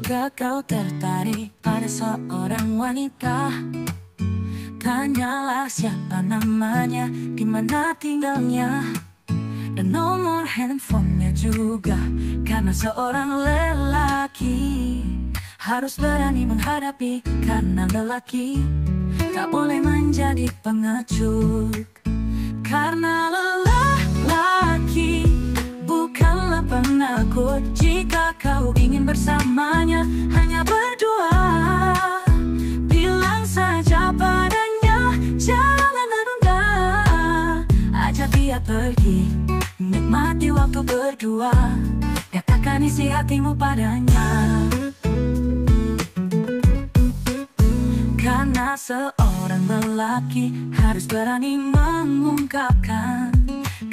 Jika kau tertarik pada seorang wanita, tanyalah siapa namanya, di mana tinggalnya, dan nomor handphonenya juga. Karena seorang lelaki harus berani menghadapi, karena lelaki tak boleh menjadi pengecut. Karena lelaki bukanlah penakut. Jika kau ingin bersamanya hanya berdua, bilang saja padanya, jangan menunda. Ajak dia pergi, nikmati waktu berdua, katakan isi hatimu padanya. Karena seorang lelaki harus berani mengungkapkan.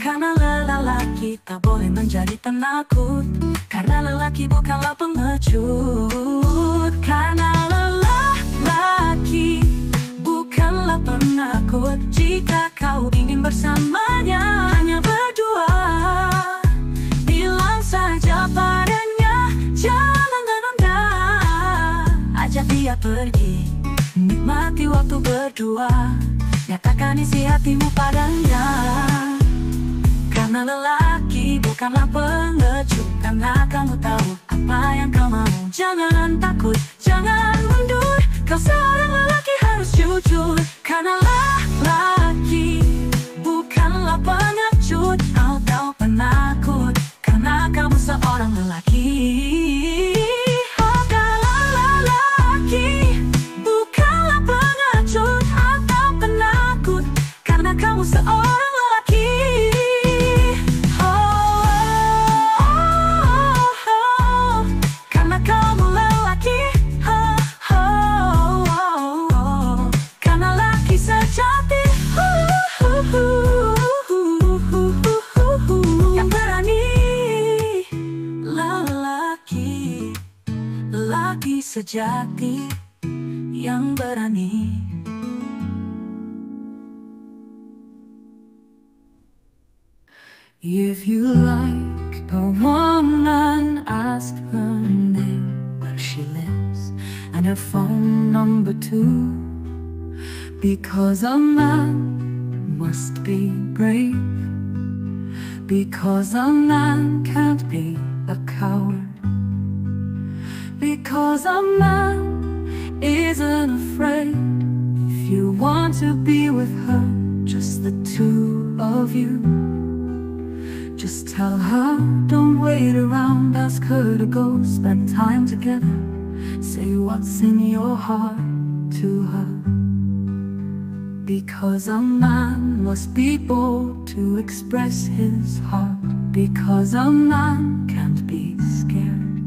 Karena lelaki tak boleh menjadi penakut. Karena lelaki bukanlah pengecut. Karena lelaki bukanlah penakut. Jika kau ingin bersamanya hanya berdua, bilang saja padanya, jangan menunda. Ajak dia pergi, nikmati waktu berdua, nyatakan isi hatimu padanya. Karena lelaki bukanlah pengecut. Karena kamu tahu apa yang kau mau. Jangan takut, jangan mundur. Kau seorang lelaki harus jujur. Karena lelaki bukanlah pengecut atau penakut. Karena kamu seorang lelaki. Kamu seorang lelaki. Karena kamu lelaki. Karena lelaki sejati. Yang berani. Lelaki. Lelaki sejati yang berani. If you like a woman, ask her name, where she lives, and her phone number too. Because a man must be brave. Because a man can't be a coward. Because a man isn't afraid. If you want to be with her, just the two of you, just tell her, don't wait around. Ask her to go spend time together. Say what's in your heart to her. Because a man must be bold to express his heart. Because a man can't be scared.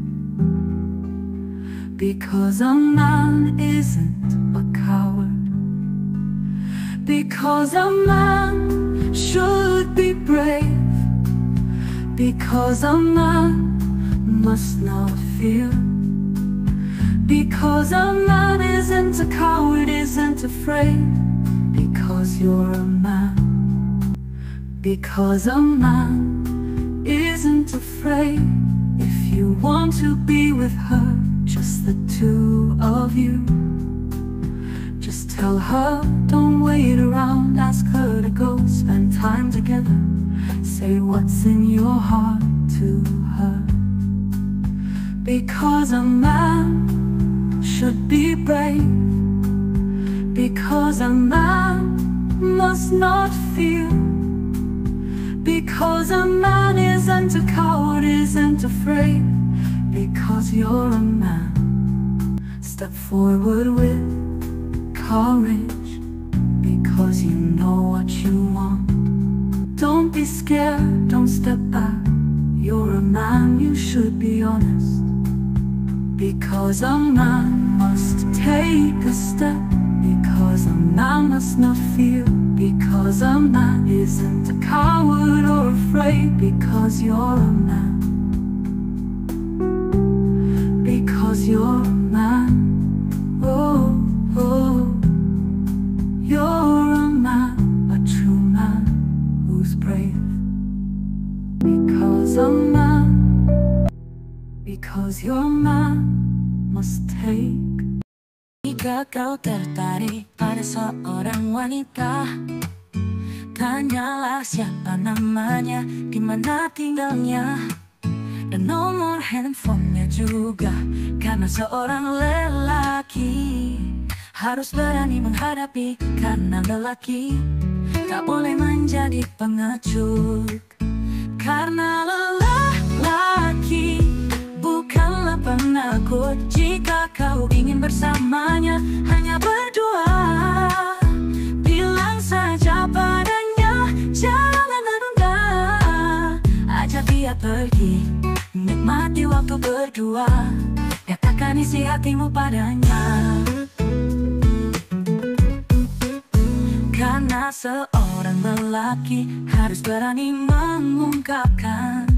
Because a man isn't a coward. Because a man should be brave. Because a man must not fear. Because a man isn't a coward, isn't afraid. Because you're a man. Because a man isn't afraid. If you want to be with her, just the two of you, just tell her, don't wait around. Ask her to go spend time together. Say what's in your heart to her. Because a man should be brave. Because a man must not fear. Because a man isn't a coward, isn't afraid. Because you're a man. Step forward with courage. Because you know what you want. Don't be scared, don't step back. You're a man, you should be honest. Because a man must take a step. Because a man must not fear. Because a man isn't a coward or afraid. Because you're a man. Because you're a man. Oh, oh. You're a man, a true man who's brave. Because a man. Because you're a man. mistake. Jika kau tertarik pada seorang wanita, tanyalah siapa namanya, di mana tinggalnya, dan nomor handphonenya juga. Karena seorang lelaki harus berani menghadapi, karena lelaki tak boleh menjadi pengecut. Karena lelaki bukanlah penakut. Jika kau ingin bersamanya hanya berdua, bilang saja padanya, jangan menunda. Ajak dia pergi, nikmati waktu berdua, nyatakan isi hatimu padanya. Karena seorang lelaki harus berani mengungkapkan.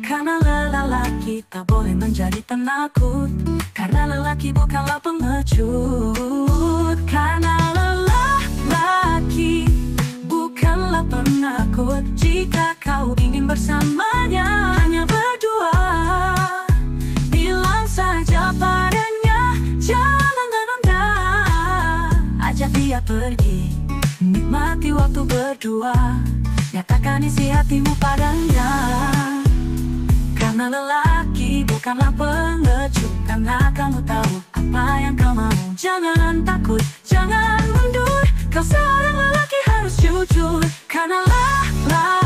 Karena lelaki tak boleh menjadi penakut. Karena lelaki bukanlah pengecut. Karena lelaki bukanlah penakut. Jika kau ingin bersamanya hanya berdua, bilang saja padanya, jangan menunda. Ajak dia pergi, nikmati waktu berdua, nyatakan isi hatimu padanya. Karena lelaki bukanlah pengecut. Karena kamu tahu apa yang kau mau. Jangan takut, jangan mundur. Kau seorang lelaki harus jujur. Karena lelaki